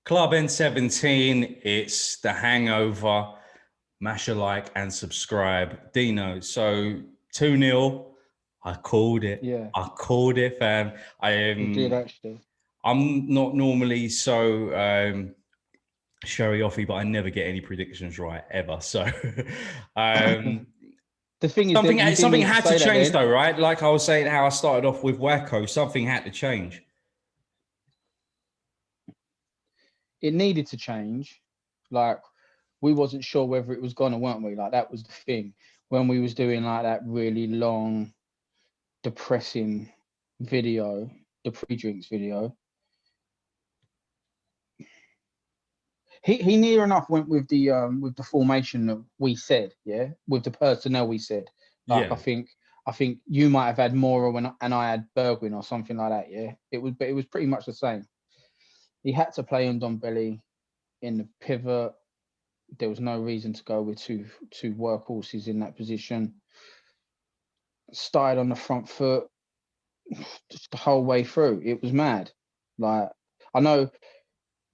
Club N17, it's the Hangover. Mash a like and subscribe. Dino, so 2-0. I called it. Yeah, I called it, fam. you did actually. I'm not normally so showy-offy, but I never get any predictions right, ever. So The thing is that you didn't something need to had say to change, that though, right? Like I was saying, how I started off with Wacko, something had to change. it needed to change. Like, we wasn't sure whether it was gonna, weren't we? Like, that was the thing when we was doing like that really long, depressing video, the pre-drinks video. He near enough went with the formation that we said, yeah, with the personnel we said. Like, Yeah. I think you might have had Mora and I had Bergwijn or something like that. Yeah, but it was pretty much the same. He had to play on Ndombele in the pivot. There was no reason to go with two workhorses in that position. Started on the front foot just the whole way through. It was mad. Like, I know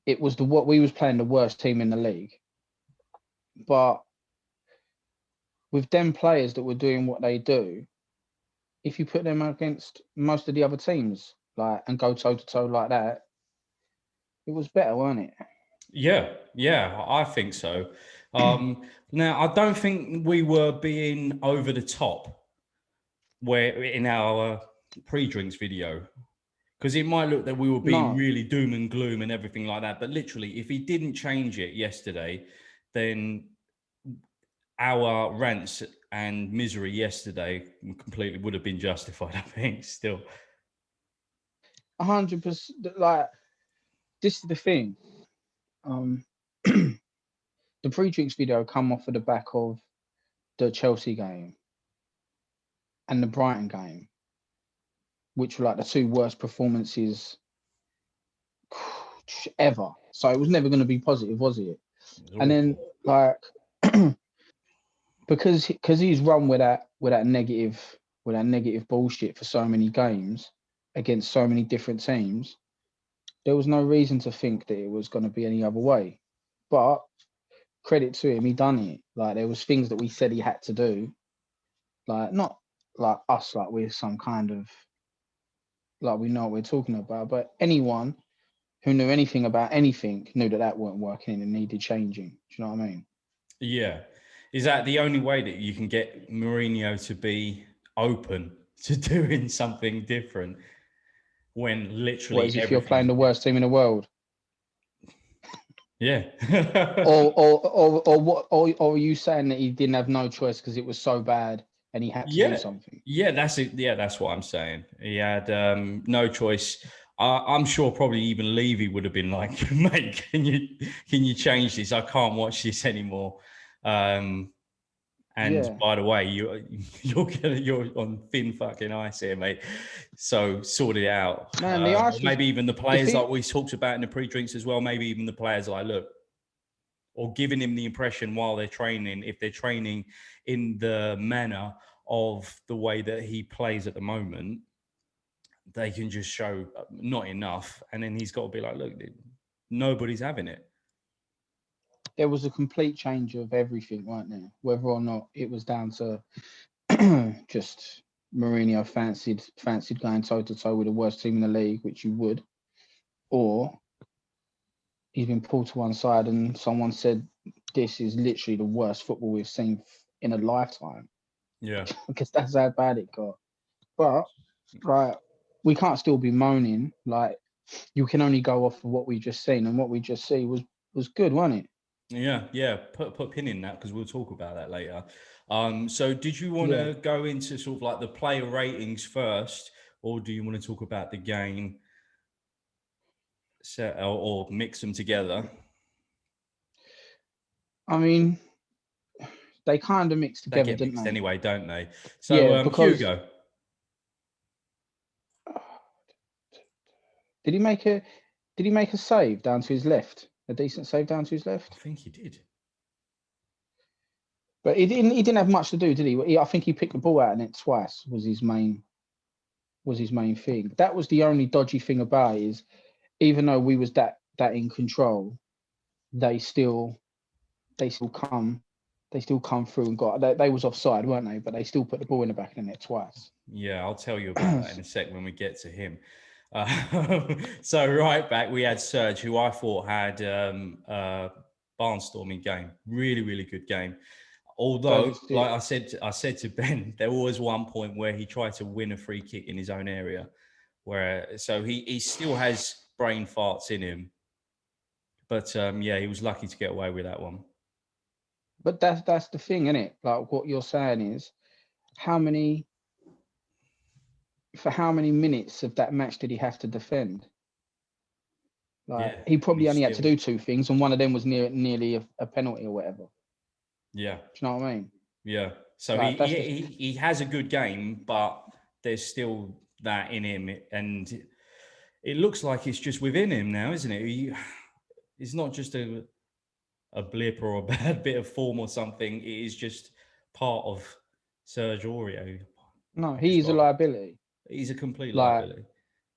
it was what we was playing the worst team in the league, but with them players that were doing what they do, if you put them against most of the other teams, like, and go toe to toe like that, it was better, wasn't it? Yeah, I think so. Now, I don't think we were being over the top where in our pre-drinks video, because it might look that we were being No, really doom and gloom and everything like that. But literally, if he didn't change it yesterday, then our rants and misery yesterday completely would have been justified, I think, still. 100%. Like, this is the thing. The pre-drinks video come off of the back of the Chelsea game and the Brighton game, which were like the two worst performances ever. So it was never going to be positive, was it? And then, like, because he's run with that negative bullshit for so many games against so many different teams, there was no reason to think that it was going to be any other way. But credit to him, he done it. Like, there was things that we said he had to do, like, not like us, like we're some kind of, like, we know what we're talking about, but anyone who knew anything about anything knew that weren't working and needed changing. Do you know what I mean? Yeah. Is that the only way that you can get Mourinho to be open to doing something different when What literally is if you're playing everything? the worst team in the world? Yeah. Or are you saying that he didn't have no choice because it was so bad and he had to do Yeah. something? Yeah, that's it. Yeah, that's what I'm saying. He had no choice. I'm sure probably even Levy would have been like, mate, can you change this? I can't watch this anymore. And Yeah. by the way, you're on thin fucking ice here, mate. So sort it out. Man, the Or ice was maybe even the the players, thing. like we talked about in the pre-drinks as well. Maybe even the players, like, look, or giving him the impression while they're training, if they're training in the manner of the way that he plays at the moment, they can just show not enough, and then he's got to be like, look, nobody's having it. There was a complete change of everything, weren't there? Whether or not it was down to just Mourinho fancied going toe to toe with the worst team in the league, which you would, or he's been pulled to one side and someone said this is literally the worst football we've seen in a lifetime. Yeah. Because that's how bad it got. But, like, we can't still be moaning. Like, you can only go off of what we just seen, and what we just see was good, wasn't it? Yeah. Put a pin in that because we'll talk about that later. So did you want Yeah. to go into sort of like the player ratings first, or do you want to talk about the game set or mix them together? I mean, they kind of mixed They together, get didn't mixed they? anyway, don't they? Yeah, So because Hugo, did he make a save down to his left? A decent save down to his I left? think he did. But he didn't have much to do, did he? I think he picked the ball out in it twice, was his main thing. That was the only dodgy thing about it, is even though we was that that in control, they still come through and they was offside, weren't they? But they still put the ball in the back of the net twice. Yeah, I'll tell you about that in a sec when we get to him. So right back, we had Serge, who I thought had a barnstorming game. Really, really good game. Although, like I said to Ben, there was one point where he tried to win a free kick in his own area, so he still has brain farts in him. But yeah, he was lucky to get away with that one. But that's the thing, isn't it? Like what you're saying is, for how many minutes of that match did he have to defend? Like he probably only had to do two things, and one of them was nearly a penalty or whatever. Yeah. Do you know what I mean? Yeah. So like, he has a good game, but there's still that in him, and it looks like it's just within him now, isn't it? It's not just a blip or a bad bit of form or something. It is just part of Serge Aurier. No, he's a liability. He's a complete liability.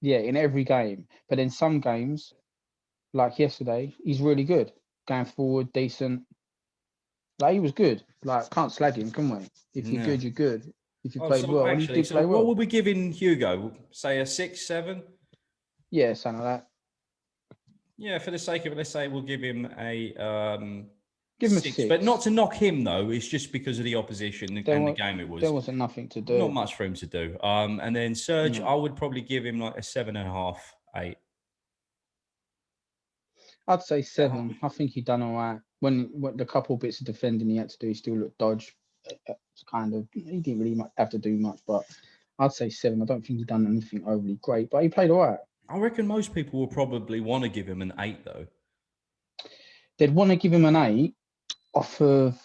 Yeah, in every game. But in some games, like yesterday, he's really good. Going forward, decent. Like he was good. Like can't slag him, can we? If you're good, you're good. If you played well, and he did play well. What would we give in Hugo? Say a 6, 7? Yeah, something like that. Yeah, for the sake of it, let's say we'll give him a give him 6. A 6. But not to knock him though. It's just because of the opposition and the game it was. There wasn't nothing to do. Not much for him to do. And then Serge, I would probably give him like a 7.5, 8. I'd say 7. I think he done all right. When the couple bits of defending he had to do, he still looked dodge. He didn't really have to do much, but I'd say 7. I don't think he done anything overly great, but he played all right. I reckon most people will probably want to give him an 8 though. They'd want to give him an 8 off of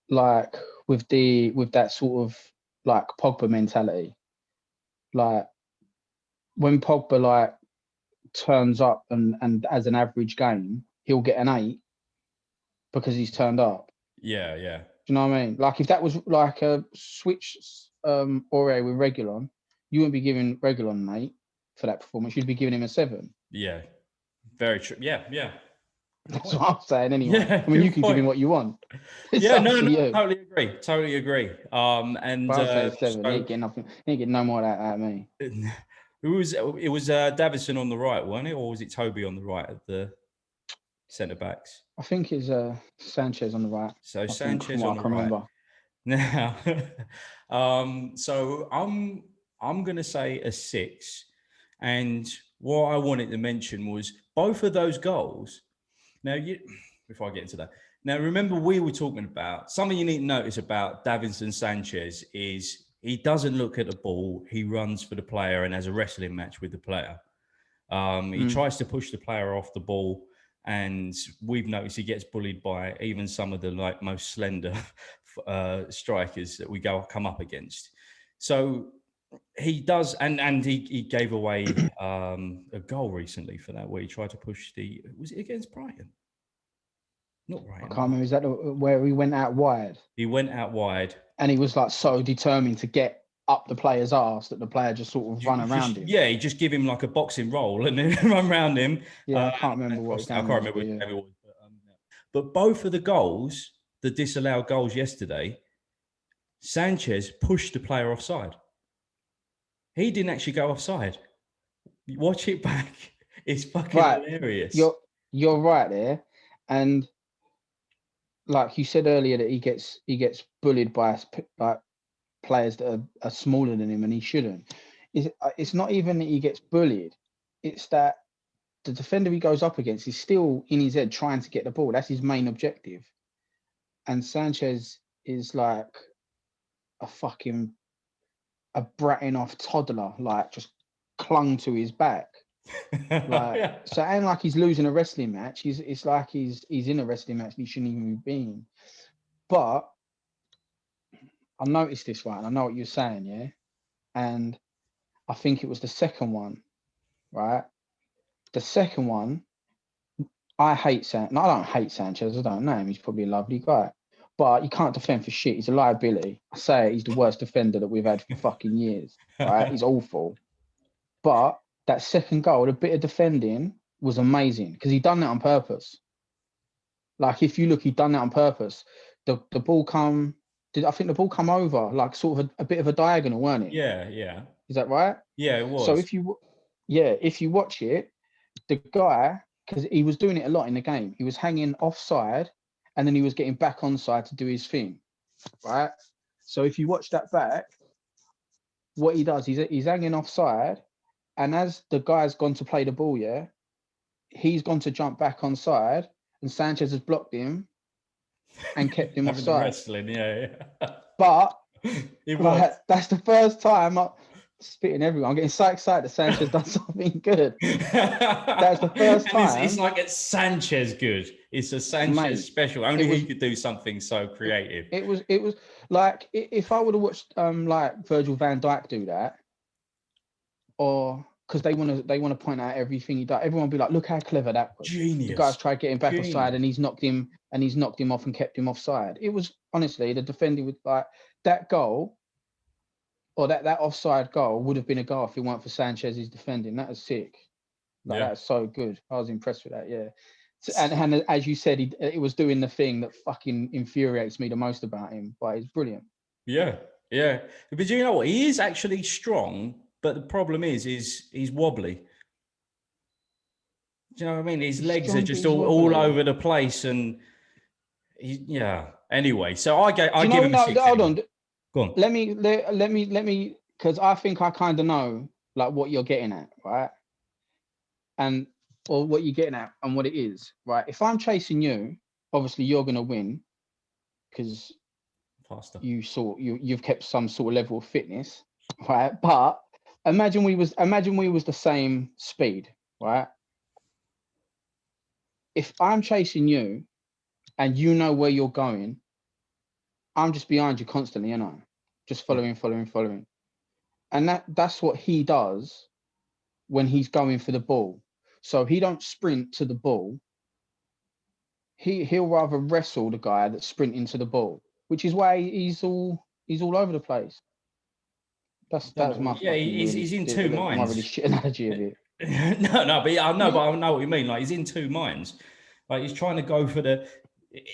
like with that sort of like Pogba mentality. Like when Pogba like turns up and as an average game, he'll get an 8 because he's turned up. Yeah, yeah. Do you know what I mean? Like if that was like a switch Aurier with Reguilon, you wouldn't be giving Reguilon an 8 for that performance. You'd be giving him a 7. Yeah, very true. Yeah, yeah. That's what I'm saying anyway. Yeah, I mean, you can give him what you want. Yeah, no, totally agree. And I'll say 7. He ain't getting no more out of me. It was Davidson on the right, wasn't it, or was it Toby on the right at the centre backs? I think it's Sanchez on the right. So Sanchez on the right. Now, so I'm going to say a 6, and what I wanted to mention was both of those goals. Now, before I get into that, now remember we were talking about something you need to notice about Davinson Sanchez is he doesn't look at the ball. He runs for the player and has a wrestling match with the player. He tries to push the player off the ball, and we've noticed he gets bullied by even some of the like most slender strikers that we come up against. So he does, and he gave away a goal recently for that, where he tried to push was it against Brighton? Not Brighton. I can't remember. Is that where he went out wide? He went out wide. And he was like so determined to get up the player's arse that the player just sort of run around him. Yeah, he just give him like a boxing roll and then run around him. Yeah, I can't remember what I can't remember what it was. But both of the goals, the disallowed goals yesterday, Sanchez pushed the player offside. He didn't actually go offside. Watch it back. It's fucking hilarious. You're right there. And like you said earlier that he gets bullied by players that are smaller than him, and he shouldn't. It's not even that he gets bullied. It's that the defender he goes up against is still in his head trying to get the ball. That's his main objective. And Sanchez is like a bratting off toddler, like just clung to his back. So it ain't like he's losing a wrestling match. It's like he's in a wrestling match and he shouldn't even be in. But I noticed this right, and I know what you're saying, yeah. And I think it was the second one, right? The second one, I hate Sanchez. No, I don't hate Sanchez. I don't know him. He's probably a lovely guy. But you can't defend for shit. He's a liability. I say it, he's the worst defender that we've had for fucking years. Right? He's awful. But that second goal, a bit of defending, was amazing because he done that on purpose. Like if you look, he done that on purpose. The ball I think the ball come over like sort of a bit of a diagonal, weren't it? Yeah, yeah. Is that right? Yeah, it So was. if you watch it, the guy, because he was doing it a lot in the game, he was hanging offside and then he was getting back onside to do his thing, right? So if you watch that back, what he does, he's hanging offside, and as the guy's gone to play the ball, he's gone to jump back onside, and Sanchez has blocked him and kept him Having the offside. wrestling, yeah. But It like, was. that's the first time I'm spitting everyone. I'm getting so excited that Sanchez done something good. That's the first time. It's like it's Sanchez good. It's a Sanchez special. Only he could do something so creative. It was like if I would have watched like Virgil van Dijk do that, or because they want to point out everything he does, everyone will be like, look how clever that was. Genius. The guy's tried getting back offside and he's knocked him off and kept him offside. It was honestly the defending with like that goal, or that offside goal would have been a goal if it weren't for Sanchez's defending. That was sick. Like that was so good. I was impressed with that. Yeah. And as you said, it was doing the thing that fucking infuriates me the most about him, but he's brilliant. Yeah, yeah. But you know what? He is actually strong, but the problem is he's wobbly. Do you know what I mean? His legs are just all over the place, and Anyway, so I give him a 6. Hold on. Go on. Let me, because I think I kind of know like what you're getting at, right? Or what you're getting at and what it is, right? If I'm chasing you, obviously you're gonna win because you've kept some sort of level of fitness, right? But imagine we was the same speed, right? If I'm chasing you and you know where you're going, I'm just behind you constantly, just following. And that's what he does when he's going for the ball. So he don't sprint to the ball. He'll rather wrestle the guy that's sprinting to the ball, which is why he's all over the place. That's my he's in two minds. My really shit analogy of it. but I know what you mean. Like he's in two minds. Like he's trying to go for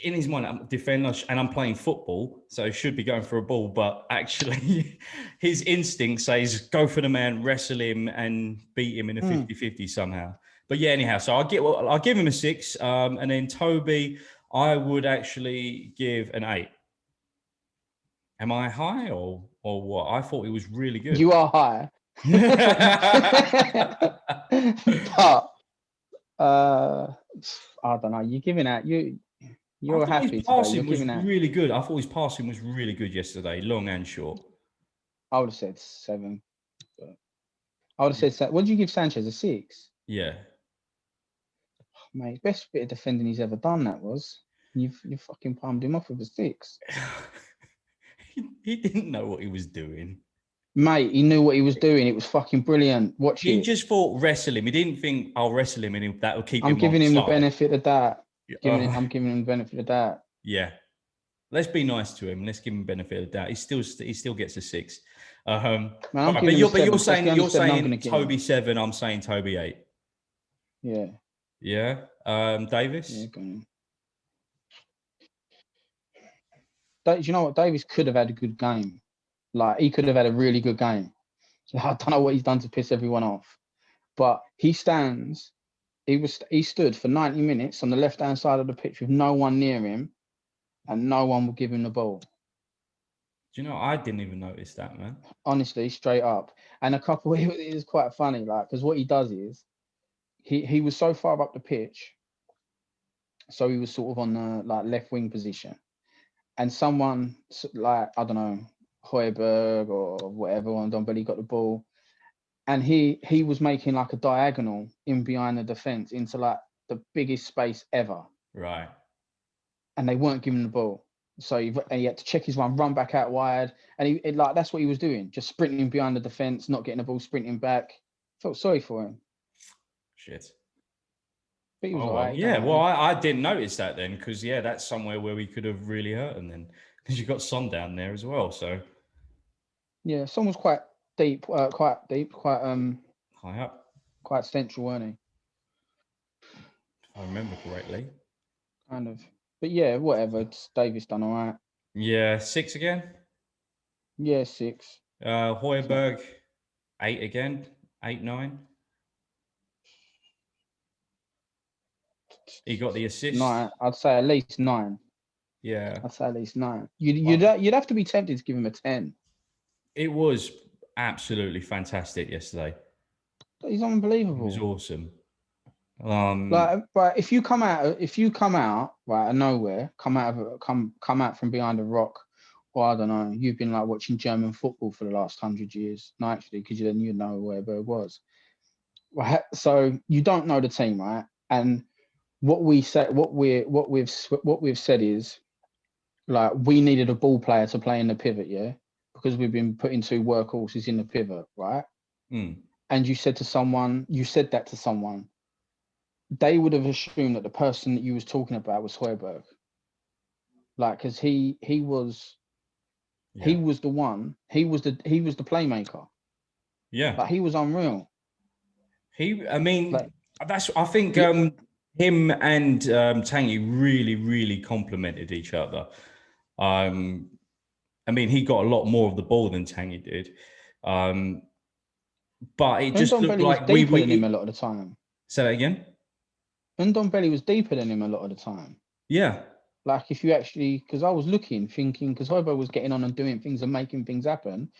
in his mind, I'm defender and I'm playing football, so he should be going for a ball. But actually, his instinct says go for the man, wrestle him, and beat him in a 50-50 somehow. But yeah, anyhow, so I'll give him a 6, and then Toby, I would actually give an 8. Am I high or what? I thought he was really good. You are high. But I don't know. You're giving out. You're happy his passing today. was really good. I thought his passing was really good yesterday, long and short. I would have said 7. But I would have said, what did you give Sanchez, a 6? Yeah. Mate, best bit of defending he's ever done. That was you fucking palmed him off with a 6. He didn't know what he was doing. Mate, he knew what he was doing. It was fucking brilliant. Watch it. He just thought wrestle him. He didn't think I'll wrestle him and that will keep him. I'm giving him the benefit of that. I'm giving him the benefit of that. Yeah. Let's be nice to him. Let's give him the benefit of the doubt. He still gets a 6. But you're saying Toby 7. I'm saying Toby 8. Yeah. Yeah. Davis. Yeah, go on. Do you know what? Davis could have had a good game. Like he could have had a really good game. I don't know what he's done to piss everyone off, but he stood for 90 minutes on the left-hand side of the pitch with no one near him, and no one will give him the ball. Do you know? I didn't even notice that, man. Honestly, straight up. And it was quite funny, like because what he does is he was so far up the pitch, so he was sort of on the like left wing position, and someone like I don't know. Højbjerg or whatever on Dombelli got the ball, and he was making like a diagonal in behind the defense into like the biggest space ever. Right. And they weren't giving the ball, so he had to check his run back out wide, and that's what he was doing, just sprinting behind the defense, not getting the ball, sprinting back. Felt sorry for him. Shit. But he was all right. Yeah, well, I didn't notice that then, because that's somewhere where we could have really hurt him then, because you got Son down there as well, so. Yeah, Son was quite deep, quite high up, quite central, weren't he? if I remember correctly. Kind of. But yeah, whatever. Davis done all right. Yeah, 6 again. Yeah, 6. Højbjerg, 8 again. 8, 9. He got the assist. 9. I'd say at least 9. Yeah. I'd say at least 9. You'd have to be tempted to give him a 10. It was absolutely fantastic yesterday. He's It unbelievable. was awesome. But if you come out right out of nowhere, come out from behind a rock, or I don't know, you've been like watching German football for the last 100 years. No, actually, because then you know where Berg was. Right. So you don't know the team, right? And what we've said is like we needed a ball player to play in the pivot, yeah, because we've been putting 2 workhorses in the pivot, right? And you said that to someone, they would have assumed that the person that you was talking about was Højbjerg. Like, because he was the one, he was the playmaker. Yeah. Like, he was unreal. I think him and Tanguy really, really complemented each other. I mean, he got a lot more of the ball than Tanguy did. But it just looked like was deeper than him a lot of the time. Say that again? Ndombele was deeper than him a lot of the time. Yeah. Like, if you actually, because I was looking, thinking, because Højbjerg was getting on and doing things and making things happen.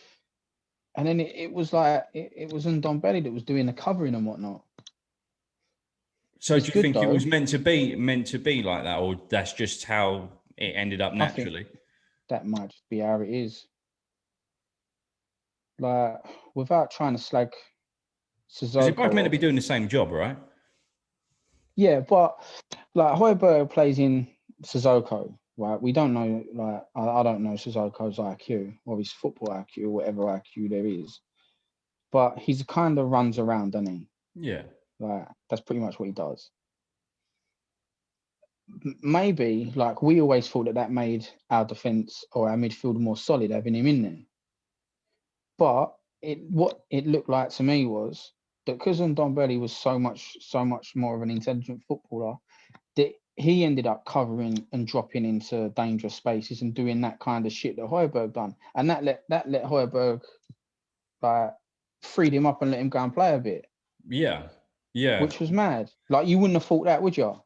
And then it was like, it was Ndombele that was doing the covering and whatnot. So do you think it was meant to be like that, or that's just how it ended up naturally? That might just be how it is. Like, without trying to slag Sissoko. Because they're both meant to be doing the same job, right? Yeah, but like Højbjerg plays in Sissoko, right? We don't know, like, I don't know Sissoko's IQ or his football IQ or whatever IQ there is. But he's kind of runs around, doesn't he? Yeah. Like, that's pretty much what he does. Maybe, like, we always thought that made our defence or our midfield more solid having him in there. But what it looked like to me was that because Ndombele was so much more of an intelligent footballer, that he ended up covering and dropping into dangerous spaces and doing that kind of shit that Højbjerg done. And that let Højbjerg, like, freed him up and let him go and play a bit. Yeah. Yeah. Which was mad. Like, you wouldn't have thought that, would you?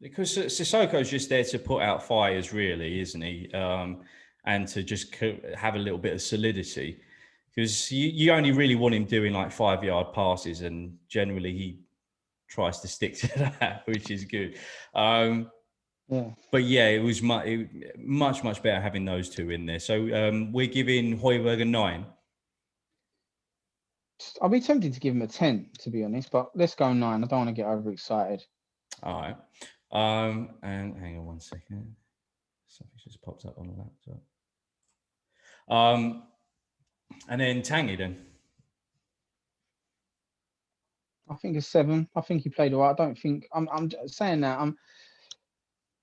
Because Sissoko's just there to put out fires, really, isn't he? And to just have a little bit of solidity. Because you only really want him doing like 5-yard passes, and generally he tries to stick to that, which is good. Yeah. But yeah, it was much better having those two in there. So we're giving Højbjerg a 9. I'll be tempted to give him a 10, to be honest, but let's go 9. I don't want to get overexcited. All right. And hang on one second. Something just popped up on the laptop. And then Tanguy then. I think a 7. I think he played all right. I don't think I'm saying that.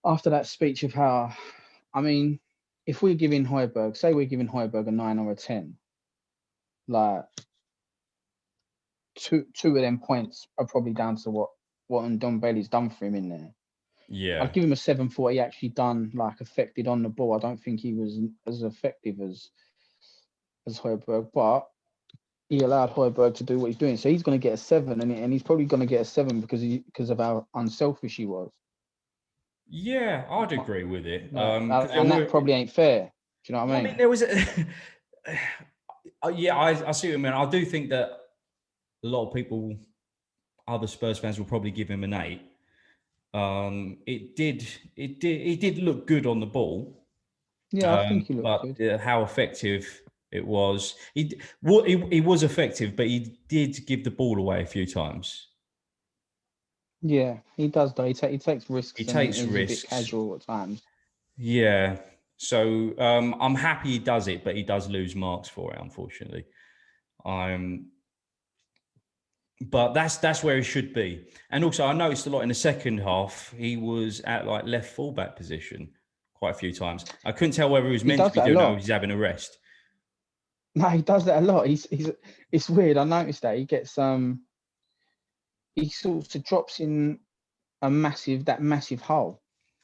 After that speech of how, I mean, if we're giving Højbjerg, say we're giving Højbjerg a 9 or a 10, like two of them points are probably down to what Ndombele's done for him in there. Yeah. I'd give him a 7 for what he actually done, like, affected on the ball. I don't think he was as effective as Højbjerg, but he allowed Højbjerg to do what he's doing. So he's going to get a 7, and he's probably going to get a 7 because of how unselfish he was. Yeah, I'd agree with it. And that probably ain't fair. Do you know what I mean? I mean, there was yeah, I see what you mean. I do think that a lot of people, other Spurs fans, will probably give him an 8. It did look good on the ball. Yeah, I think he looked good. How effective it was. He was effective, but he did give the ball away a few times. Yeah, he does though. He takes risks. He takes risks. A bit casual at times. Yeah. So I'm happy he does it, but he does lose marks for it, unfortunately. But that's where he should be. And also, I noticed a lot in the second half. He was at like left fullback position quite a few times. I couldn't tell whether he was meant to be doing that or he's having a rest. No, he does that a lot. It's weird. I noticed that he gets he sort of drops in that massive hole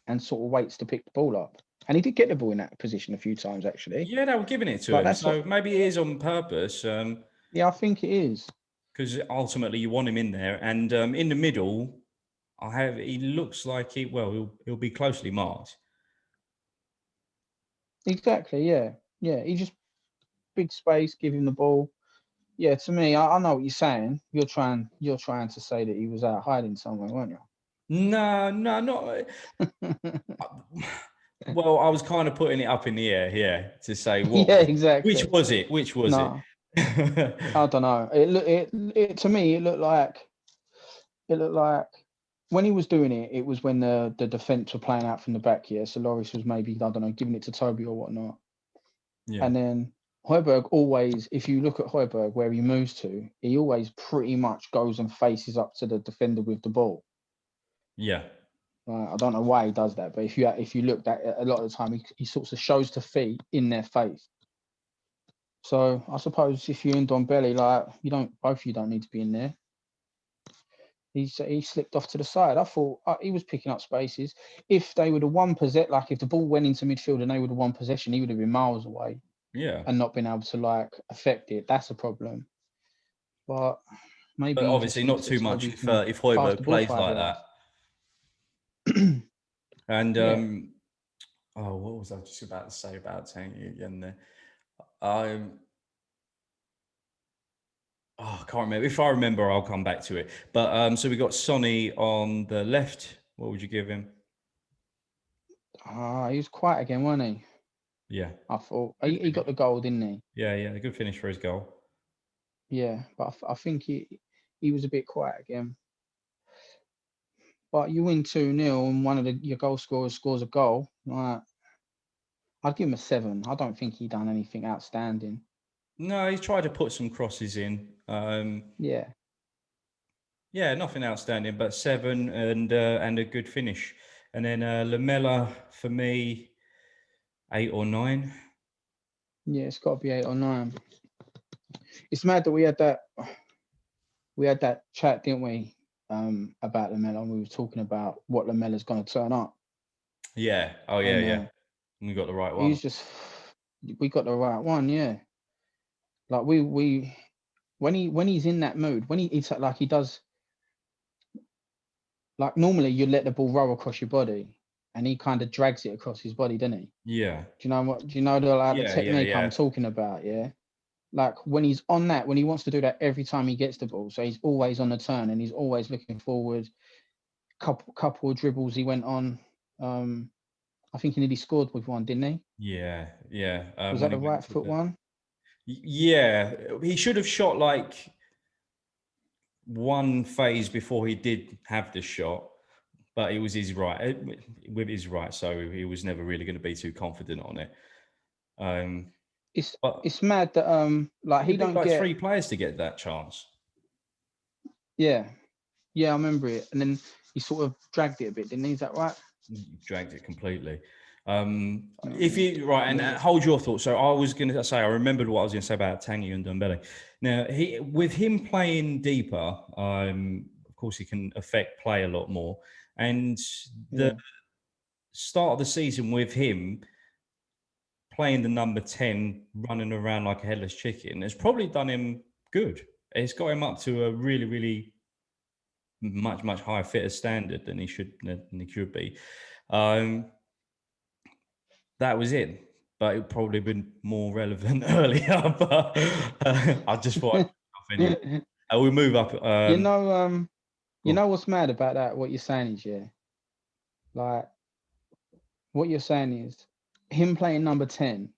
and sort of waits to pick the ball up. And he did get the ball in that position a few times, actually. Yeah, they were giving it to him. So maybe it is on purpose. Yeah, I think it is. Because ultimately you want him in there. And in the middle, he looks like he'll be closely marked. Exactly, yeah. Yeah, he just big space, give him the ball. Yeah, to me, I know what you're saying. You're trying to say that he was out hiding somewhere, weren't you? No, not. Well, I was kind of putting it up in the air, yeah, to say what. Yeah, exactly. Which was it? I don't know. It to me, it looked like when he was doing it, it was when the defense were playing out from the back. Yeah, so Loris was maybe, I don't know, giving it to Toby or whatnot. Yeah. And then Højbjerg always, if you look at Højbjerg where he moves to, he always pretty much goes and faces up to the defender with the ball. Yeah. I don't know why he does that, but if you look at a lot of the time, he sort of shows the feet in their face. So I suppose if you're in Ndombele, like both of you don't need to be in there. He slipped off to the side. I thought he was picking up spaces. If they would have won possession, like if the ball went into midfield and they would have won possession, he would have been miles away. Yeah. And not been able to affect it. That's a problem. But maybe. But obviously not too much if Højbjerg plays like that. And what was I just about to say about Tanguy again there? I can't remember. If I remember, I'll come back to it. But so we got Sonny on the left. What would you give him? He was quiet again, wasn't he? Yeah. I thought he got the goal, didn't he? Yeah, a good finish for his goal. Yeah, but I think he was a bit quiet again. But you win 2-0 and one of your goal scorers scores a goal. I'd give him a 7. I don't think he done anything outstanding. No, he tried to put some crosses in. Yeah, nothing outstanding, but 7 and a good finish. And then Lamela for me, 8 or 9. Yeah, it's got to be 8 or 9. It's mad that we had that chat, didn't we? About Lamela, and we were talking about what Lamela's going to turn up. Yeah. Oh yeah, yeah. We got the right one. We got the right one, yeah. Like we when he's in that mood, when it's like he does. Like normally you let the ball roll across your body, and he kind of drags it across his body, doesn't he? Yeah. Do you know the technique I'm talking about? Yeah. Like when he's on that, when he wants to do that every time he gets the ball, so he's always on the turn and he's always looking forward. Couple of dribbles he went on. I think he nearly scored with one, didn't he? Yeah. Was that the right foot one? Yeah, he should have shot like one phase before he did have the shot, but it was his right with his right, so he was never really going to be too confident on it. It's mad that he don't get 3 players to get that chance. Yeah, I remember it, and then he sort of dragged it a bit, didn't he? Is that right? He dragged it completely. If you and hold your thoughts. So I was going to say I remembered what I was going to say about Tanguy and Ndombele. Now with him playing deeper, of course he can affect play a lot more. And the start of the season with him playing the number 10, running around like a headless chicken, has probably done him good. It's got him up to a really, really much higher fitter standard than he should be. That was it, but it probably been more relevant earlier. But I just thought anyway. We move up. You know what's mad about that? What you're saying is, like what you're saying is him playing number 10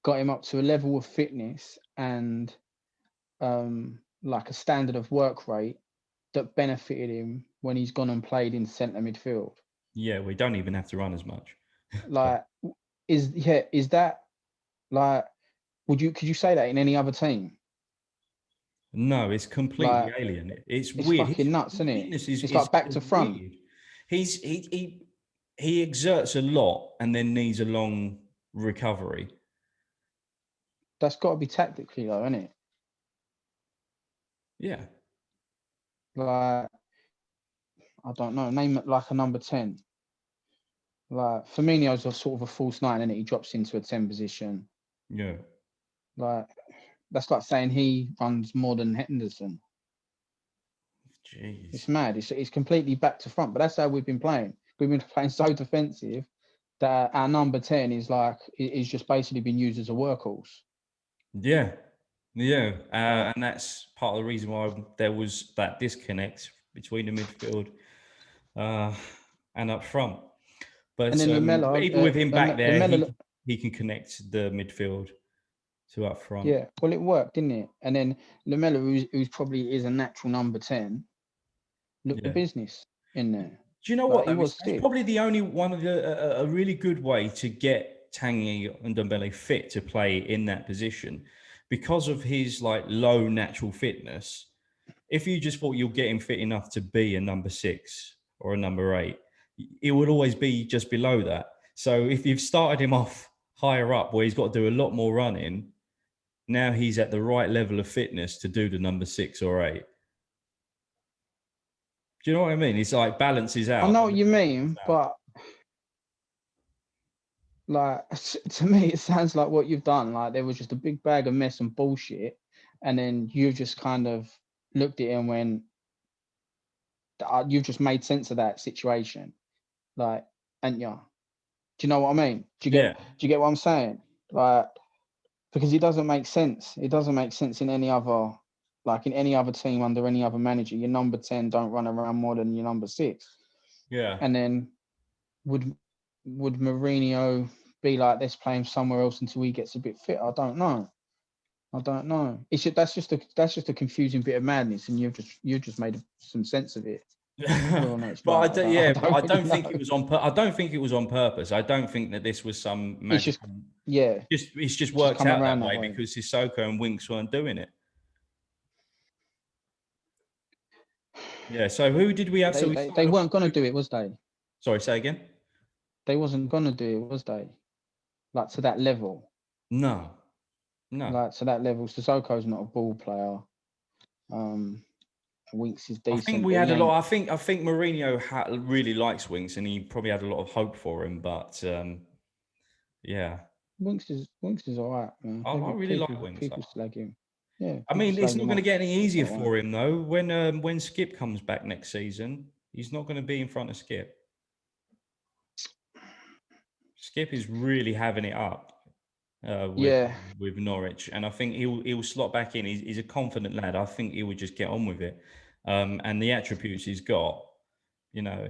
got him up to a level of fitness and like a standard of work rate that benefited him when he's gone and played in centre midfield. Yeah, we don't even have to run as much. Like, is that like? Could you say that in any other team? No, it's completely alien. It's weird. Fucking nuts, isn't it? It's like back to front. Weird. He exerts a lot and then needs a long recovery. That's got to be tactically though, isn't it? Yeah. Like, I don't know. Name it like a number 10. Like Firmino's a sort of a false nine, and he drops into a 10 position. Yeah. Like that's like saying he runs more than Henderson. Jeez. It's mad. It's completely back to front. But that's how we've been playing. We've been playing so defensive that our number 10 is just basically been used as a workhorse. Yeah. Yeah. And that's part of the reason why there was that disconnect between the midfield and up front. But And then Lamella, even with him back there, Lamella, he can connect the midfield to up front. yeah, well, it worked, didn't it? And then Lamella, who's probably is a natural number 10, looked the business in there. Do you know Like, what? That's stiff. probably the only one of a really good way to get Tanguy and Ndombele fit to play in that position, because of his like low natural fitness. If you just thought you'll get him fit enough to be a number 6 or a number 8, it would always be just below that. So if you've started him off higher up where he's got to do a lot more running, now he's at the right level of fitness to do the number 6 or 8. Do you know what I mean? It's like balances out. I know what you mean, but like to me, it sounds like what you've done. Like there was just a big bag of mess and bullshit, and then you've just kind of looked at it and went, you've just made sense of that situation. Like, and yeah, do you know what I mean? Do you get what I'm saying? Like, because it doesn't make sense. It doesn't make sense in any other, like in any other team under any other manager. Your number 10 don't run around more than your number 6. Yeah. And then would Mourinho be like, let's play him somewhere else until he gets a bit fit? I don't know. It's just, that's just a confusing bit of madness, and you've just made some sense of it. But I don't think it was on. I don't think it was on purpose. I don't think that this was some magic. It's just worked out that way because Sissoko and Winks weren't doing it. Yeah. So who did we have? They weren't gonna do it, was they? Sorry, say again. They wasn't gonna do it, was they? Like to that level. No. Like to that level. Sissoko's not a ball player. Winks is decent. I think we had a lot. I think Mourinho really likes Winks, and he probably had a lot of hope for him. But yeah, Winks is all right, man. I really like Winks. People slag him. Yeah. I mean, it's not going to get any easier for him though. When Skip comes back next season, he's not going to be in front of Skip. Skip is really having it up. With Norwich, and I think he'll slot back in. He's a confident lad. I think he would just get on with it, and the attributes he's got, you know,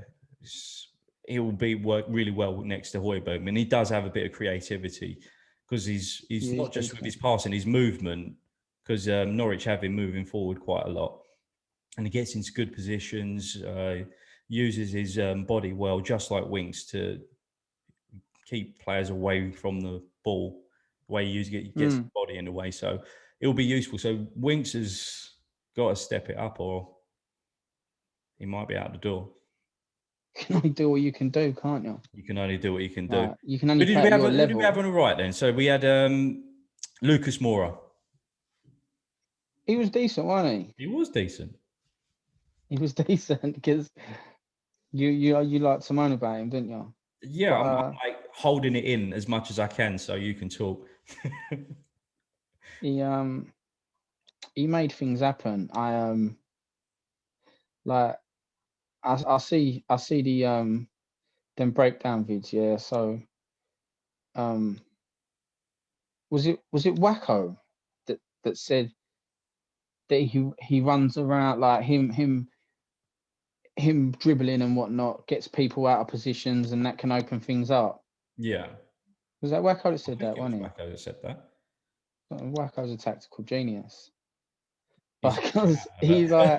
he will work really well next to Højbjerg. And he does have a bit of creativity because he's not just with his passing, his movement. Because Norwich have him moving forward quite a lot, and he gets into good positions, uses his body well, just like Winks, to keep players away from the ball. The way he gets his body in the way, so it'll be useful. So Winks has got to step it up, or he might be out the door. You can only do what you can do, can't you? You can only do what you can do. You can only play at your level. Who did we have on the right then? So we had Lucas Moura. He was decent, wasn't he? He was decent. He was decent because you liked to moan about him, didn't you? Yeah, I'm like holding it in as much as I can so you can talk. He made things happen. I see the them breakdown vids, yeah. So was it Wacko that said that he runs around like him dribbling and whatnot, gets people out of positions, and that can open things up. Yeah. Was that Wacko that said that, wasn't it? Wacko that said that. Wacko's a tactical genius. Because he's like...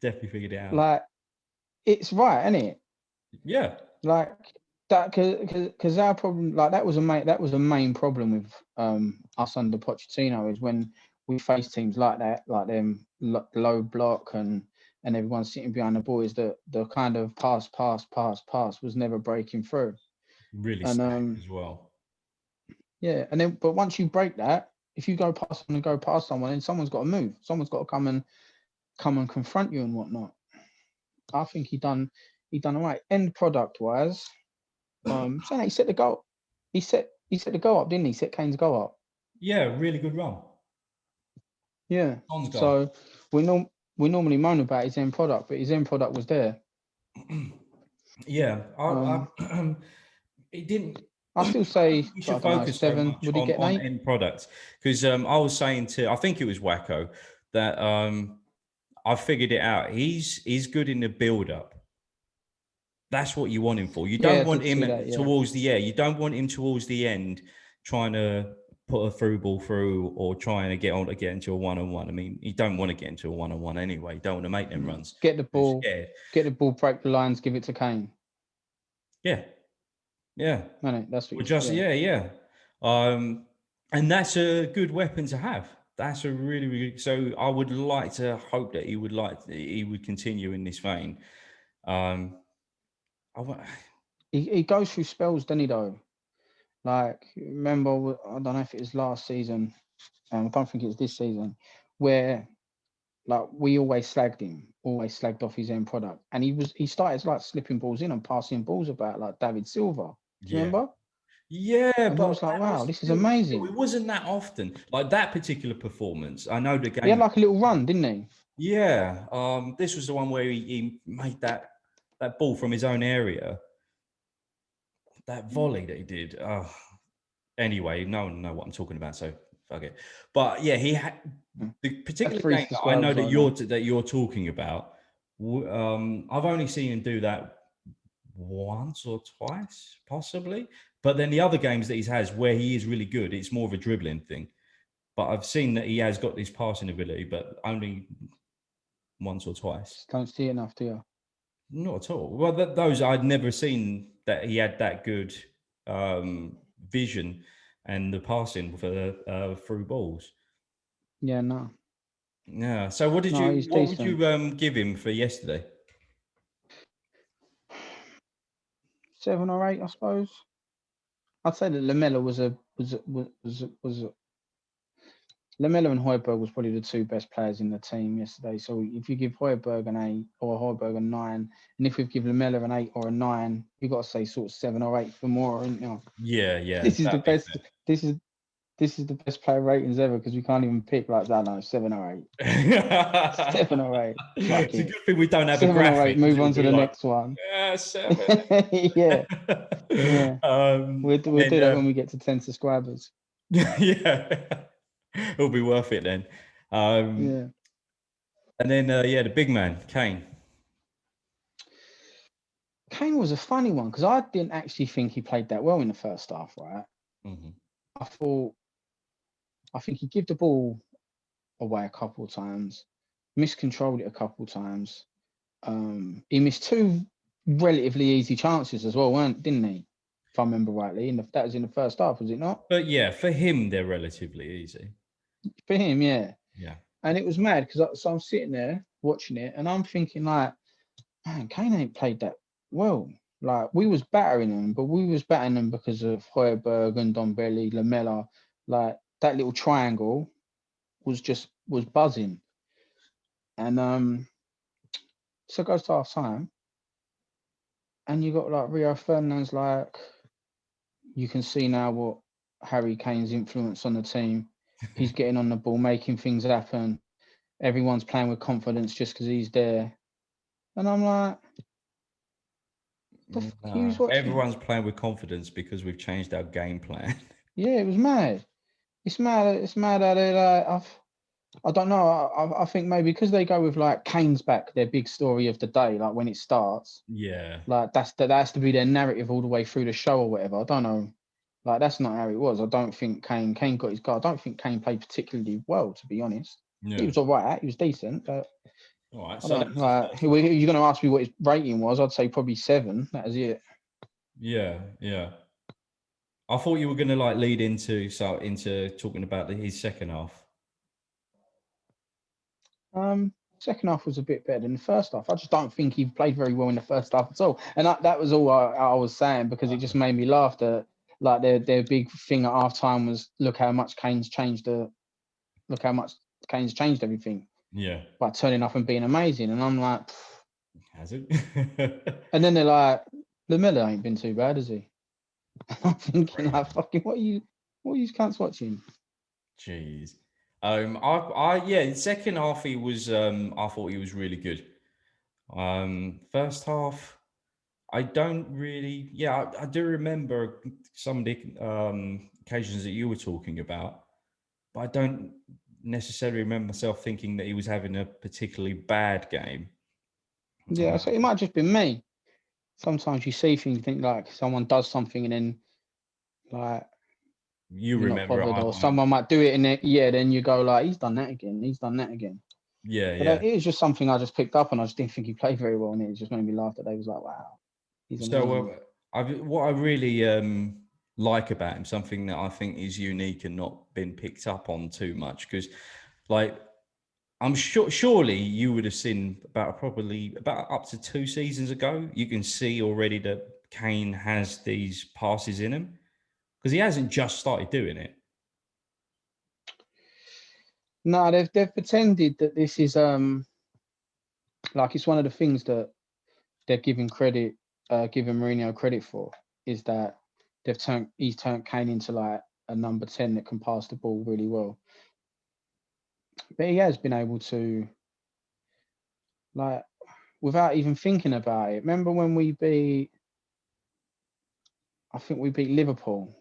definitely figured it out. Like, it's right, isn't it? Yeah. Like, that, because our problem, like, that was a main problem with us under Pochettino, is when we face teams like that, like them low block and everyone sitting behind the ball, is that the kind of pass was never breaking through. Really stacked as well. Yeah, and then but once you break that, if you go past someone, then someone's got to move. Someone's got to come and confront you and whatnot. I think he done all right. End product wise, saying that he set the goal. He set the goal up, didn't he? Set Kane's goal up. Yeah, really good run. Yeah. Son's goal. So we normally moan about his end product, but his end product was there. Yeah, it didn't. I still say We should I don't know, focus so 7. much Would he get an on 8? end products because I was saying I think it was Wacko that I figured it out. He's good in the build up. That's what you want him for. You don't want him towards the You don't want him towards the end trying to put a through ball through or trying to get into a 1-on-1. I mean, you don't want to get into a 1-on-1 anyway. You don't want to make them runs. Get the ball, break the lines, give it to Kane. Yeah. No, that's what. Yeah. And that's a good weapon to have. That's a really, really. So I would like to hope that he would continue in this vein. He goes through spells, doesn't he? Though, like remember, I don't know if it was last season. I don't think it's this season, where like we always slagged off his end product, and he started like slipping balls in and passing balls about like David Silva. Do you remember? Yeah, and but I was like, wow, this is amazing. It wasn't that often. Like that particular performance, I know the game. He had like a little run, didn't he? Yeah. This was the one where he made that ball from his own area. That volley that he did. Anyway, no one know what I'm talking about, so fuck it. But yeah, he had the particular game that I know that you're talking about. I've only seen him do that once or twice, possibly. But then the other games that he has where he is really good, it's more of a dribbling thing. But I've seen that he has got this passing ability, but only once or twice. Don't see enough, do you? Not at all. Well, those I'd never seen that he had that good vision and the passing for the through balls. Yeah, no. Yeah. So what would you give him for yesterday? 7 or 8, I suppose. I'd say that Lamela was Lamela and Højbjerg was probably the two best players in the team yesterday. So if you give Højbjerg an 8 or Højbjerg a 9, and if we give Lamela an 8 or a 9, you've got to say sort of 7 or 8 for more, haven't you? Yeah. This is the best. Fair. This is the best player ratings ever because we can't even pick like that. No, 7 or 8. 7 or 8. It's a good thing we don't have 7 a graphic. or 8. Move on to the next one. Yeah, 7. yeah. We'll do that when we get to 10 subscribers. Yeah. It'll be worth it then. Yeah. And then, the big man, Kane. Kane was a funny one because I didn't actually think he played that well in the first half, right? Mm-hmm. I think he gave the ball away a couple of times, miscontrolled it a couple of times. He missed 2 relatively easy chances as well, didn't he? If I remember rightly. That was in the first half, was it not? But yeah, for him, they're relatively easy. For him, yeah. Yeah. And it was mad because I'm sitting there watching it and I'm thinking like, man, Kane ain't played that well. Like we was battering them, but we was battering them because of Højbjerg and Ndombele, Lamela. Like that little triangle was buzzing. And so it goes to half time. And you got like Rio Ferdinand's like, you can see now what Harry Kane's influence on the team. He's getting on the ball, making things happen. Everyone's playing with confidence just because he's there. And I'm like, everyone's playing with confidence because we've changed our game plan. Yeah, it was mad. It's mad how they like. I don't know. I think maybe because they go with like Kane's back, their big story of the day, like when it starts. Yeah. Like that has to be their narrative all the way through the show or whatever. I don't know. Like that's not how it was. I don't think Kane got his goal. I don't think Kane played particularly well, to be honest. Yeah. He was all right. He was decent, but all right. So you're going to ask me what his rating was? I'd say probably 7. That is it. Yeah. I thought you were going to like lead into talking about his second half. Second half was a bit better than the first half. I just don't think he played very well in the first half at all. And that was all I was saying because it just made me laugh that like their big thing at half time was look how much Kane's changed everything. Yeah. By turning up and being amazing. And I'm like, Has it? And then they're like, Lamella ain't been too bad, has he? And I'm thinking, like, fucking, what are you cunts watching? Jeez. Yeah, the second half he was I thought he was really good. First half, I don't really yeah, I do remember some of the occasions that you were talking about, but I don't necessarily remember myself thinking that he was having a particularly bad game. Yeah, so it might have just been me. Sometimes you see things, you think like someone does something and then like You you're not remember it, bothered, or someone might do it and then you go like, he's done that again, he's done that again. yeah, But yeah. it was just something I just picked up and I just didn't think he played very well, and it just made me laugh that they was like, wow, he's amazing. So what I really like about him, something that I think is unique and not been picked up on too much, because like I'm sure surely you would have seen about up to 2 seasons ago, you can see already that Kane has these passes in him because he hasn't just started doing it. No, they've pretended that this is like it's one of the things that they're giving Mourinho credit for, is that he's turned Kane into like a number 10 that can pass the ball really well. But he has been able to, like, without even thinking about it. Remember when I think we beat Liverpool,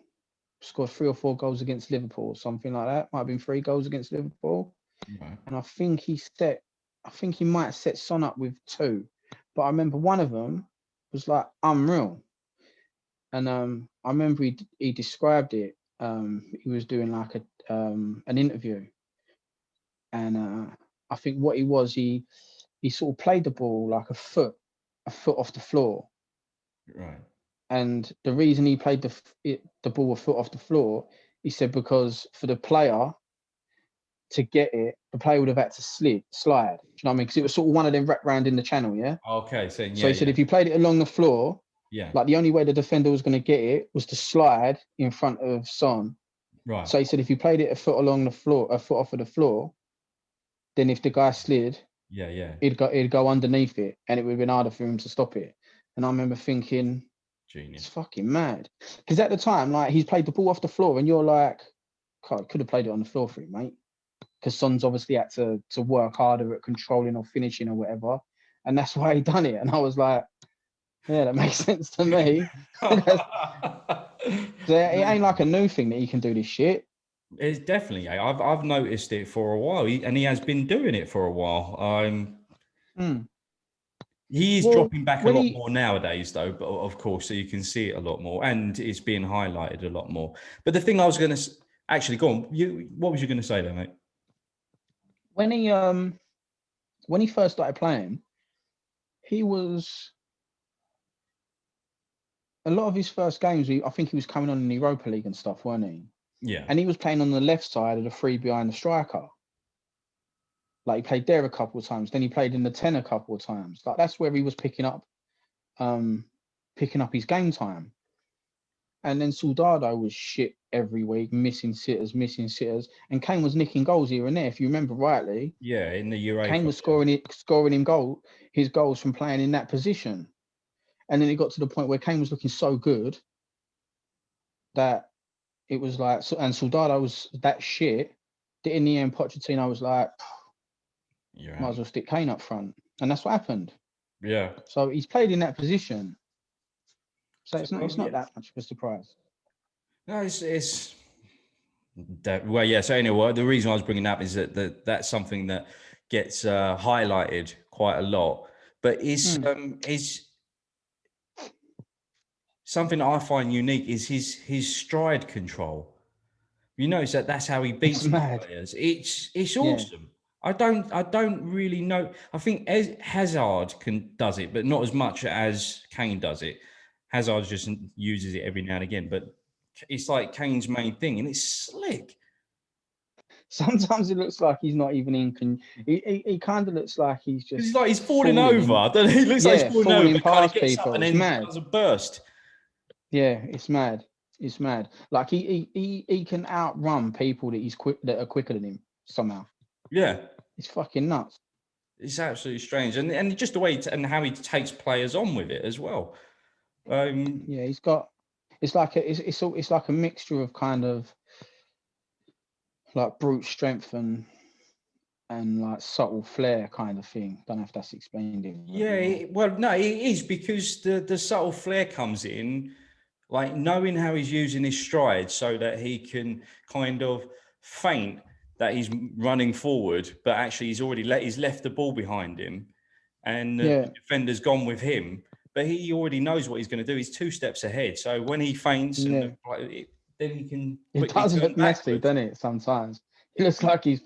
scored 3 or 4 goals against Liverpool, something like that. Might have been 3 goals against Liverpool. Right. And I think he might have set Son up with 2. But I remember one of them was like unreal. And I remember he described it. He was doing like an interview, and I think what he sort of played the ball like a foot off the floor. Right. And the reason he played the ball a foot off the floor, he said, because for the player to get it, the player would have had to slide. Do you know what I mean? Because it was sort of one of them wrapped round in the channel, yeah. Okay. So he said if you played it along the floor, like the only way the defender was going to get it was to slide in front of Son. Right. So he said if you played it a foot along the floor, a foot off of the floor, then if the guy slid, he'd go underneath it, and it would have been harder for him to stop it. And I remember thinking, Genius. it's fucking mad. Because at the time, like, he's played the ball off the floor, and you're like, God, could have played it on the floor for him, mate. Because Son's obviously had to work harder at controlling or finishing or whatever, and that's why he done it. And I was like, yeah, that makes sense to me. So it ain't like a new thing that he can do this shit. It's definitely. I've noticed it for a while, and he has been doing it for a while. He is dropping back a lot more nowadays, though. But of course, so you can see it a lot more, and it's being highlighted a lot more. But the thing I was going to actually go on. What was you going to say there, mate? When he first started playing, he was. A lot of his first games, I think he was coming on in the Europa League and stuff, weren't he? Yeah. And he was playing on the left side of the 3 behind the striker. Like, he played there a couple of times. Then he played in the 10 a couple of times. Like, that's where he was picking up his game time. And then Soldado was shit every week, missing sitters. And Kane was nicking goals here and there, if you remember rightly. Yeah, in the Europa. Kane was scoring his goals from playing in that position. And then it got to the point where Kane was looking so good that it was like, and Soldado was that shit that in the end, Pochettino was like, might as well stick Kane up front. And that's what happened. Yeah. So he's played in that position. So it's not that much of a surprise. No, it's that, well, yeah. So anyway, the reason I was bringing up is that's something that gets highlighted quite a lot, but is something that I find unique is his stride control. You notice that's how he beats his players. It's awesome. I don't really know. I think Hazard does it, but not as much as Kane does it. Hazard just uses it every now and again, but it's like Kane's main thing, and it's slick. Sometimes it looks like he's not even in. He kind of looks like he's just. It's like he's falling over. He looks like he's falling over, kind of gets up and then does a burst. Yeah, it's mad. It's mad. Like he can outrun people that are quicker than him somehow. Yeah, it's fucking nuts. It's absolutely strange, and just the way and how he takes players on with it as well. Yeah, he's got. It's like it's like a mixture of kind of like brute strength and like subtle flair kind of thing. Don't know if that's explained it. Yeah, well, no, it is because the subtle flair comes in, like knowing how he's using his stride so that he can kind of feint that he's running forward, but actually he's left the ball behind him, and the defender's gone with him. But he already knows what he's going to do. He's 2 steps ahead. So when he feints, then he can it quickly does turn look messy, backwards. doesn't it? Sometimes it looks like he's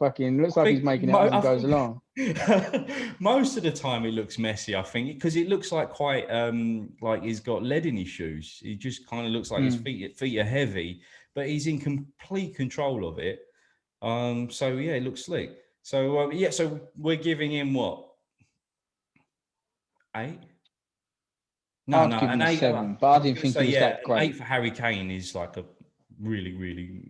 making it up as he goes along. Most of the time it looks messy, I think, because it looks like quite like he's got lead in his shoes. He just kind of looks like his feet are heavy, but he's in complete control of it. So yeah, it looks slick. So so we're giving him what? 8? No, I'd give him an a 8. 7, but I I was didn't going to think say, he was yeah, that an 8 great. for Harry Kane is like a really, really,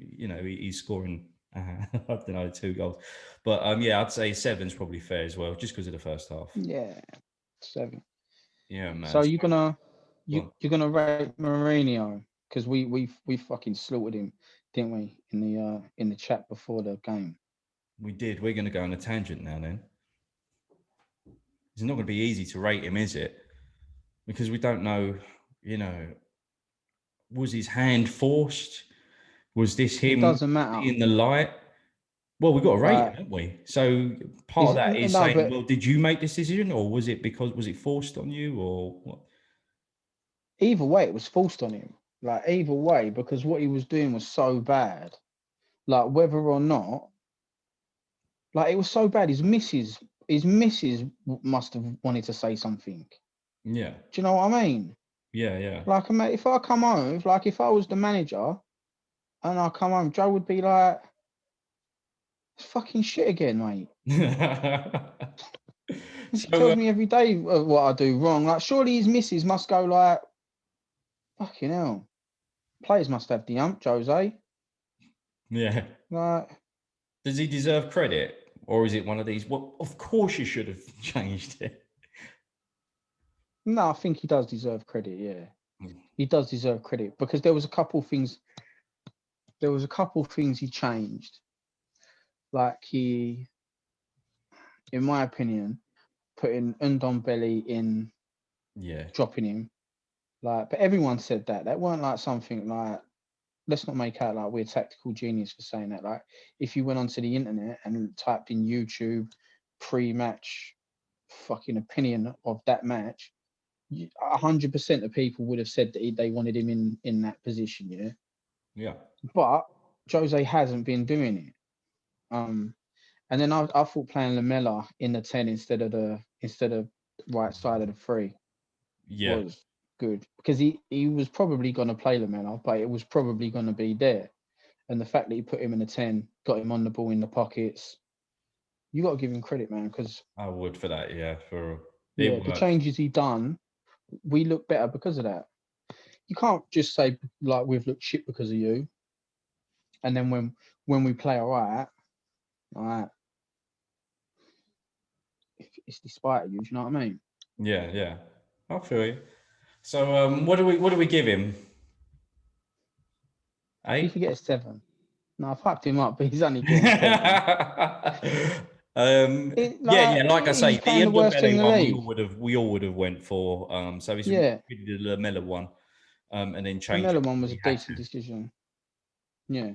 he's scoring, I don't know, 2 goals. But yeah, I'd say 7's probably fair as well, just because of the first half. Yeah, 7. Yeah, man. So you're gonna rate Mourinho because we fucking slaughtered him, didn't we, in the chat before the game? We did. We're going to go on a tangent now then. It's not going to be easy to rate him, is it? Because we don't know, was his hand forced? Was this him It doesn't matter. in the light? Well, we've got to rate him, haven't we? So part of that is saying, well, did you make this decision, or was it forced on you, or what? Either way, it was forced on him. Like either way, because what he was doing was so bad. Like whether or not, like it was so bad. His missus must have wanted to say something. Yeah. Do you know what I mean? Yeah, yeah. Like, if I come home, like if I was the manager, and I come home, Joe would be like, "It's fucking shit again, mate." He tells me every day what I do wrong. Like, surely his missus must go like, "Fucking hell, players must have the ump, Jose." Yeah. Like, does he deserve credit, or is it one of these? Well, of course you should have changed it. no, I think he does deserve credit. Yeah, he does deserve credit because there was a couple things. There was a couple things he changed. Like he, in my opinion, putting Ndombele in, dropping him. Like, but everyone said that. That weren't like something like, let's not make out like we're tactical genius for saying that. Like, if you went onto the internet and typed in YouTube pre-match fucking opinion of that match, 100% of people would have said that they wanted him in that position. Yeah. Yeah. But Jose hasn't been doing it. And then I thought playing Lamela in the 10 instead of right side of the 3 was good because he was probably going to play Lamela, but it was probably going to be there. And the fact that he put him in the 10, got him on the ball in the pockets, you got to give him credit, man. Because I would for that, the changes he done, we look better because of that. You can't just say like we've looked shit because of you, and then when we play all right, it's despite you. Do you know what I mean? Yeah, yeah. I feel you. So, what do we give him? 8? He could get a 7. No, I've hyped him up, but he's only getting 7. Like I say, he's playing the worst team in the one league. we all would have went for. So it's really the Lamella one, and then change. The Lamella one was a decent decision. Yeah,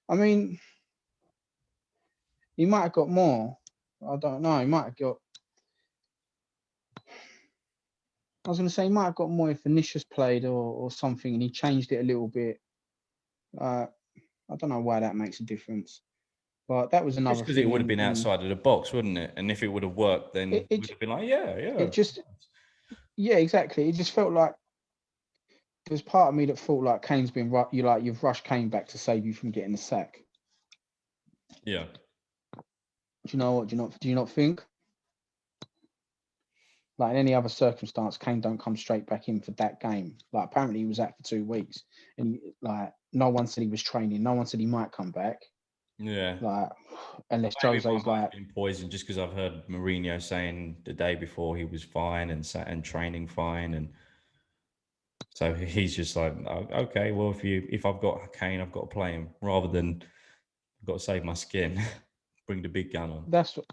I mean, he might have got more. I don't know. He might have got. I was going to say he might have got more if Vinicius played or something, and he changed it a little bit. I don't know why that makes a difference, but that was another. Just because it would have been outside of the box, wouldn't it? And if it would have worked, then it would have been like, yeah. Exactly. It just felt like there's part of me that thought like Kane's been you've rushed Kane back to save you from getting the sack. Yeah. Do you know what? Do you not think? Like in any other circumstance, Kane don't come straight back in for that game. Like apparently he was out for 2 weeks, and like no one said he was training. No one said he might come back. Yeah. Like, unless Maybe my Jose's mind's like, been poisoned just because I've heard Mourinho saying the day before he was fine and sat and training fine, and so he's just like, "Oh, okay, well if I've got Kane, I've got to play him rather than I've got to save my skin, bring the big gun on." that's what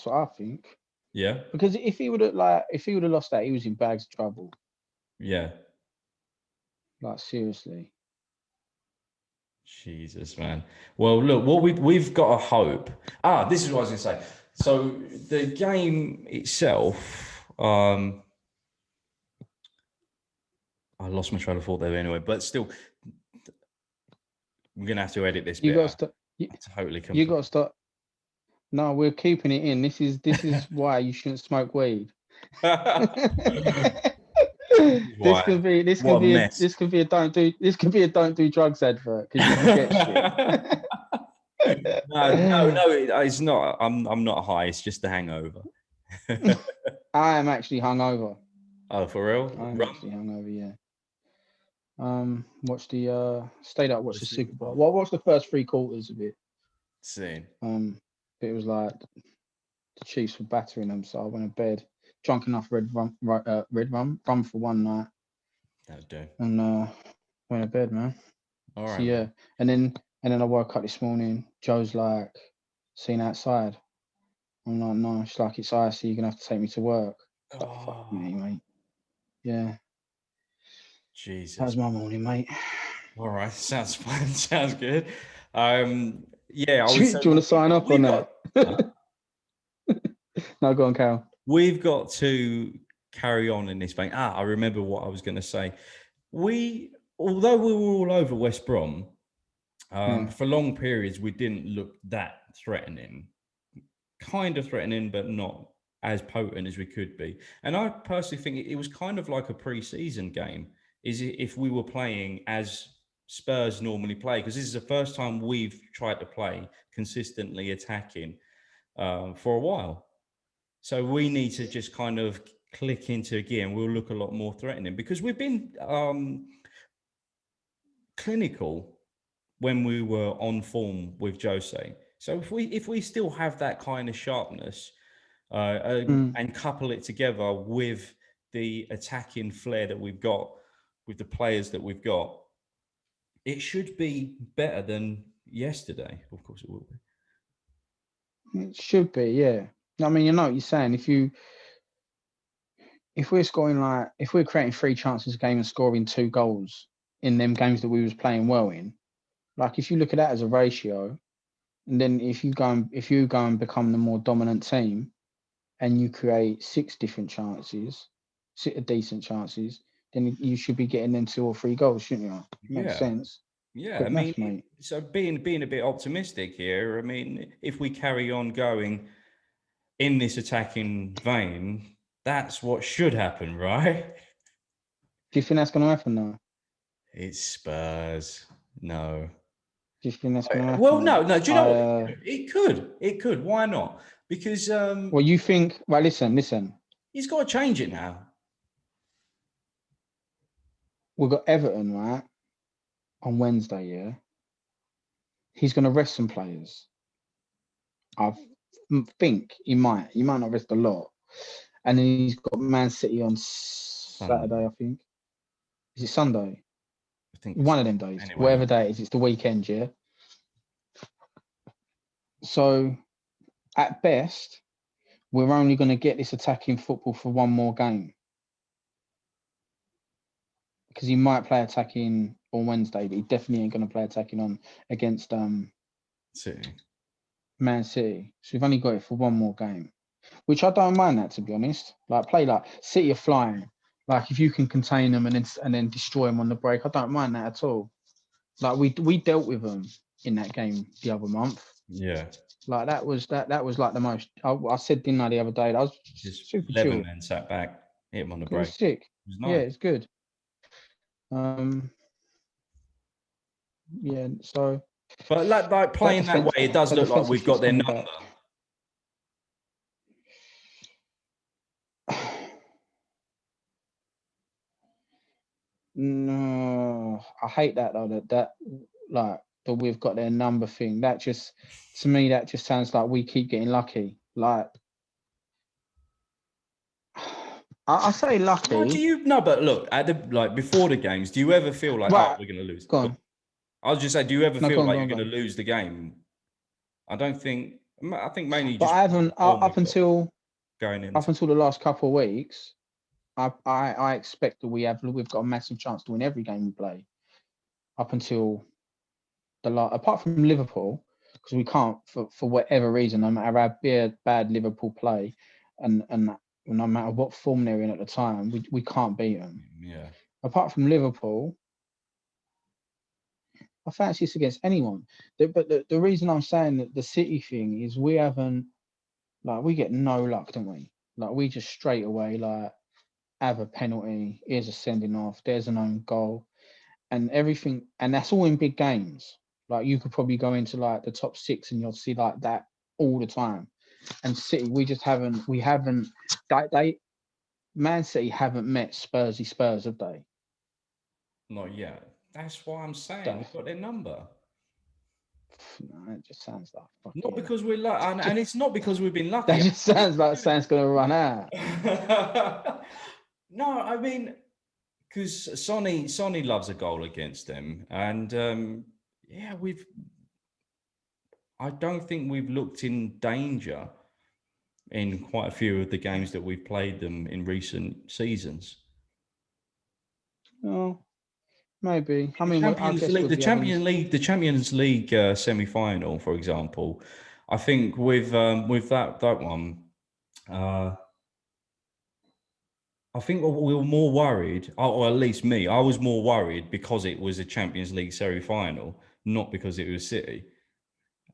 I think. Yeah, Because if he would have lost that, he was in bags of trouble. yeah. Like, seriously. Jesus, man. Well, look, what we've got to hope. This is what I was going to say. So the game itself, I lost my train of thought there anyway, but still, we're going to have to edit this You bit got to out. start. Totally You got complete. to start. No, we're keeping it in. This is why you shouldn't smoke weed. This Why? could be What a mess. a don't do drugs advert because you forget shit. No, it's not. I'm not high. It's just the hangover. I am actually hungover. Oh, for real? I'm Rum? actually hungover. Yeah. Watched the stayed up. Watched the Super Super Bowl. Bowl. Well, I watched the first 3 quarters of it. Seen. But it was like the Chiefs were battering them, so I went to bed drunk enough red rum for one night, That'll do. and went to bed, man. All So right, yeah, man. and then I woke up this morning. Joe's like, "Seen outside." I'm like, "No." She's like, "It's icy. You're gonna have to take me to work." I was like, "Fuck me, Oh, mate." Yeah, that Jesus. was my morning, mate. All right, sounds fun. Sounds good. Yeah, I Do would you say want to sign up on we've got that? No, go on, Cal. we've got to carry on in this vein. I remember what I was going to say. Although we were all over West Brom, for long periods, we didn't look that threatening. Kind of threatening, but not as potent as we could be. And I personally think it was kind of like a pre-season game. If we were playing as Spurs normally play, because this is the first time we've tried to play consistently attacking for a while. So we need to just kind of click into gear, and we'll look a lot more threatening because we've been clinical when we were on form with Jose. So if we still have that kind of sharpness and couple it together with the attacking flair that we've got, with the players that we've got, it should be better than yesterday. Of course, it will be. It should be, yeah. I mean, you know what you're saying. If we're scoring if we're creating 3 chances a game and scoring 2 goals in them games that we was playing well in, like if you look at that as a ratio, and then if you go and become the more dominant team, and you create 6 different chances, 6 decent chances, then you should be getting them 2 or 3 goals, shouldn't you? Makes Yeah. sense. Yeah, I Quick mean, maths, mate. so being a bit optimistic here, I mean, if we carry on going in this attacking vein, that's what should happen, right? Do you think that's going to happen now? It's Spurs. No. Do you think that's going to Well, happen? no. Do you know what? It could. It could. Why not? Because Well, you think? Well, listen. he's got to change it now. We've got Everton right on Wednesday. Yeah, he's going to rest some players. I think he might. He might not rest a lot. And then he's got Man City on Saturday, I think. Is it Sunday? I think it's One of them days. anyway. Whatever day it is, it's the weekend, yeah. So at best, we're only going to get this attacking football for one more game. Because he might play attacking on Wednesday, but he definitely ain't going to play attacking on against City. Man City. So we've only got it for one more game. Which I don't mind that, to be honest. Like play like City are flying. Like if you can contain them and then destroy them on the break, I don't mind that at all. Like we dealt with them in that game the other month. Yeah. Like that was like the most. I said didn't I the other day. That was Just super 11 chill. men sat back, hit him on the It break. was sick. It was Yeah, nice. it's good. Yeah. So. But like playing that way, it does look like we've got their number. No, I hate that though. That like the we've got their number thing. That just, to me, that just sounds like we keep getting lucky. Like, I say lucky. But look, before the games, do you ever feel like, Right. we're going to lose? Go on. I was just saying, do you ever feel like you're go going on. to lose the game? I think mainly But just. I haven't up until the last couple of weeks. I expect that we've got a massive chance to win every game we play. Up until apart from Liverpool, because we can't for whatever reason, no matter how bad Liverpool play, and no matter what form they're in at the time, we can't beat them. Yeah. Apart from Liverpool, I fancy this against anyone. But the reason I'm saying that the City thing is we haven't, we get no luck, don't we? Like, we just straight away, have a penalty, here's a sending off, there's an own goal, and everything. And that's all in big games. Like, you could probably go into, the top 6 and you'll see, that all the time. And City, we haven't, Man City haven't met Spurs, have they? Not yet. That's why I'm saying we've got their number. No, it just sounds like fucking... Not because we're lucky, and it's not because we've been lucky. That just sounds like Sam's going to run out. No, I mean, because Sonny loves a goal against them, and I don't think we've looked in danger in quite a few of the games that we've played them in recent seasons. No. Maybe. I mean, the Champions League semi-final, for example. I think with that one, I think we were more worried, or at least me. I was more worried because it was a Champions League semi-final, not because it was City.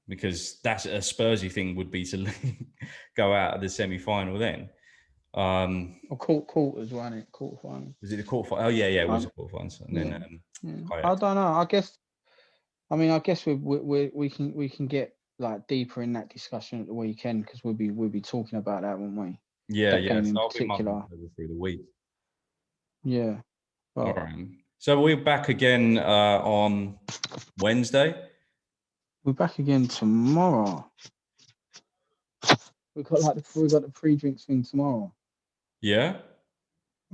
Because that's a Spursy thing would be to go out of the semi-final then. Quarters, wasn't it? Quarterfinals. Was it the quarterfinals? Oh yeah, it was a quarterfinals. And then I don't know. I guess we can get deeper in that discussion at the weekend, because we'll be talking about that, won't we? Yeah, that game so in I'll particular. be through the week. Yeah. Well, all right. So we're back again on Wednesday. We're back again tomorrow. We've got the pre-drinks thing tomorrow. Yeah.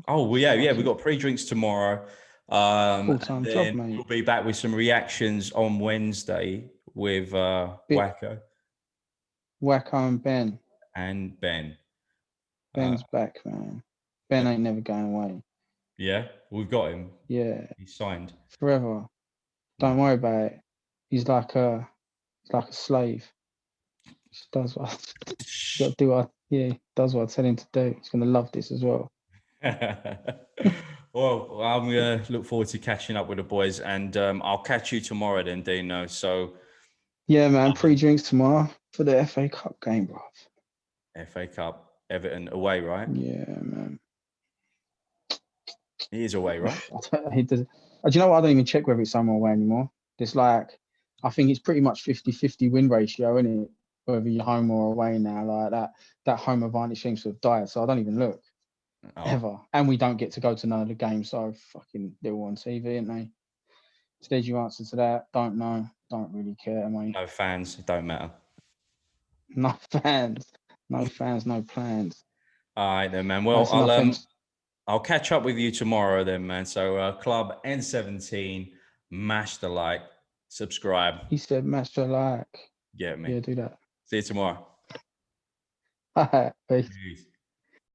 Oh, well, yeah. We've got pre-drinks tomorrow. Full-time job, mate. We'll be back with some reactions on Wednesday with Wacko. Wacko and Ben. And Ben. Ben's back, man. Ben ain't never going away. Yeah, we've got him. Yeah. He's signed. Forever. Don't worry about it. He's like a slave. He does what does what I tell him to do. He's gonna love this as well. Well, I'm gonna look forward to catching up with the boys, and I'll catch you tomorrow then, Dino. So yeah, man, pre-drinks tomorrow for the FA Cup game, bro. FA Cup, Everton away, right? Yeah, man. He is away, right? He does. Do you know what? I don't even check whether it's home or away anymore. It's I think it's pretty much 50-50 win ratio, isn't it? Whether you're home or away now, that home advantage seems to have died. So I don't even look ever. And we don't get to go to none of the games, so fucking they're all on TV, aren't they? So there's your answer to that. Don't know. Don't really care, mate. No fans. It don't matter. No fans. No fans. No plans. All right then, man. Well, I'll catch up with you tomorrow then, man. So Club N17, mash the like, subscribe. He said mash the like. Get me. Yeah, do that. See you tomorrow. All right, peace. Peace.